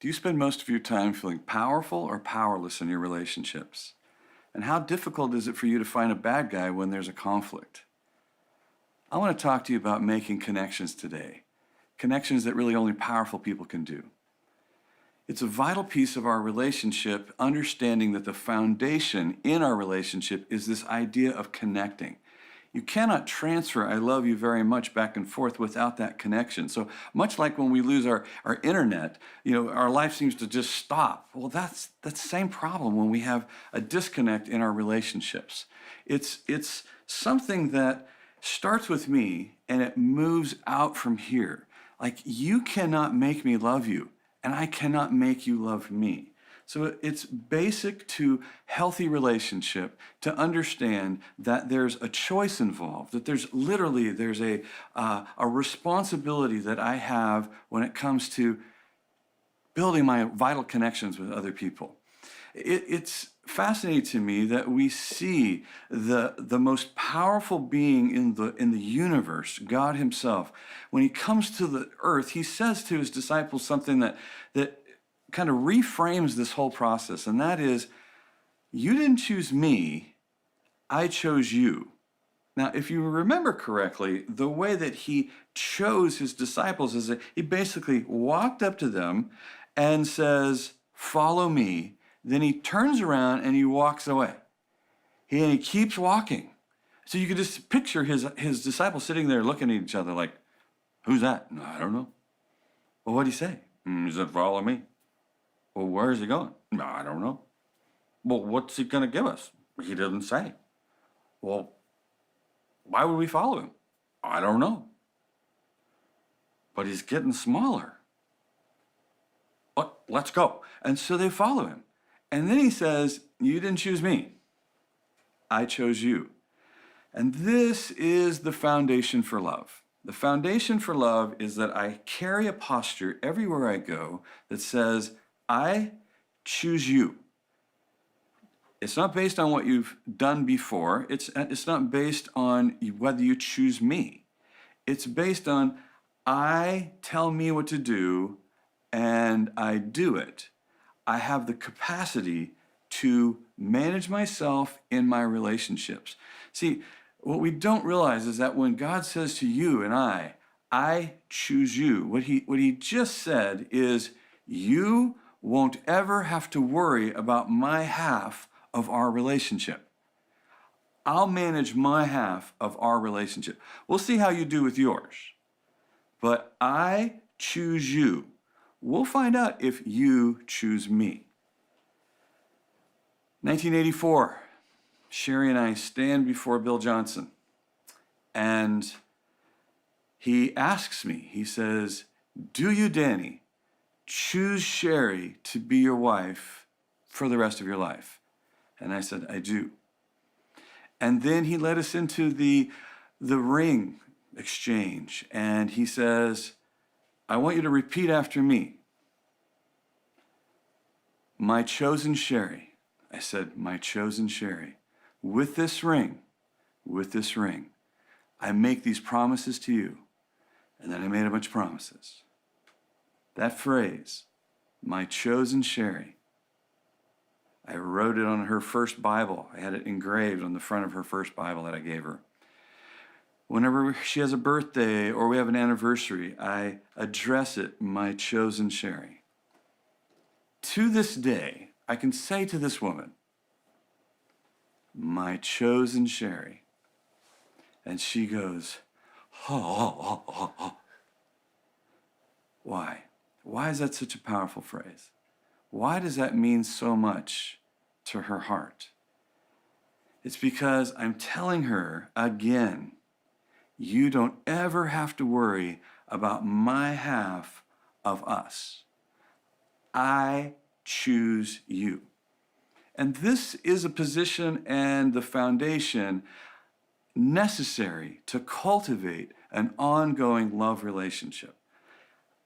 Do you spend most of your time feeling powerful or powerless in your relationships? And how difficult is it for you to find a bad guy when there's a conflict? I want to talk to you about making connections today, connections that really only powerful people can do. It's a vital piece of our relationship, understanding that the foundation in our relationship is this idea of connecting. You cannot transfer "I love you very much" back and forth without that connection. So much like when we lose our internet, our life seems to just stop. Well, that's the same problem when we have a disconnect in our relationships. It's something that starts with me and it moves out from here. Like, you cannot make me love you, and I cannot make you love me. So it's basic to healthy relationship to understand that there's a choice involved, that there's a responsibility that I have when it comes to building my vital connections with other people. It's fascinating to me that we see the most powerful being in the universe, God himself. When he comes to the earth, he says to his disciples something that kind of reframes this whole process, and that is, you didn't choose me, I chose you. Now, if you remember correctly, the way that he chose his disciples is that he basically walked up to them and says, "Follow me." Then he turns around and he walks away. He keeps walking. So you could just picture his disciples sitting there looking at each other like, "Who's that?" "No, I don't know." "Well, what'd he say?" He said, "Follow me." "Well, where is he going?" "No, I don't know." "Well, what's he going to give us?" "He didn't say." "Well, why would we follow him?" "I don't know." "But he's getting smaller." "But let's go." And so they follow him. And then he says, "You didn't choose me, I chose you." And this is the foundation for love. The foundation for love is that I carry a posture everywhere I go that says, I choose you. It's not based on what you've done before. It's not based on whether you choose me. It's based on, I tell me what to do and I do it. I have the capacity to manage myself in my relationships. See, what we don't realize is that when God says to you and I choose you, what he just said is, you won't ever have to worry about my half of our relationship. I'll manage my half of our relationship. We'll see how you do with yours. But I choose you. We'll find out if you choose me. 1984, Sherry and I stand before Bill Johnson, and he asks me, he says, "Do you, Danny, choose Sherry to be your wife for the rest of your life?" And I said, "I do." And then he led us into the ring exchange, and he says, "I want you to repeat after me. My chosen Sherry." I said, "My chosen Sherry, with this ring, I make these promises to you." And then I made a bunch of promises. That phrase, "my chosen Sherry," I wrote it on her first Bible. I had it engraved on the front of her first Bible that I gave her. Whenever she has a birthday or we have an anniversary, I address it, "my chosen Sherry." To this day, I can say to this woman, "My chosen Sherry." And she goes, "Oh." Why? Why is that such a powerful phrase? Why does that mean so much to her heart? It's because I'm telling her again, you don't ever have to worry about my half of us. I choose you. And this is a position and the foundation necessary to cultivate an ongoing love relationship.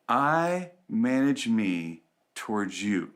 I manage me towards you.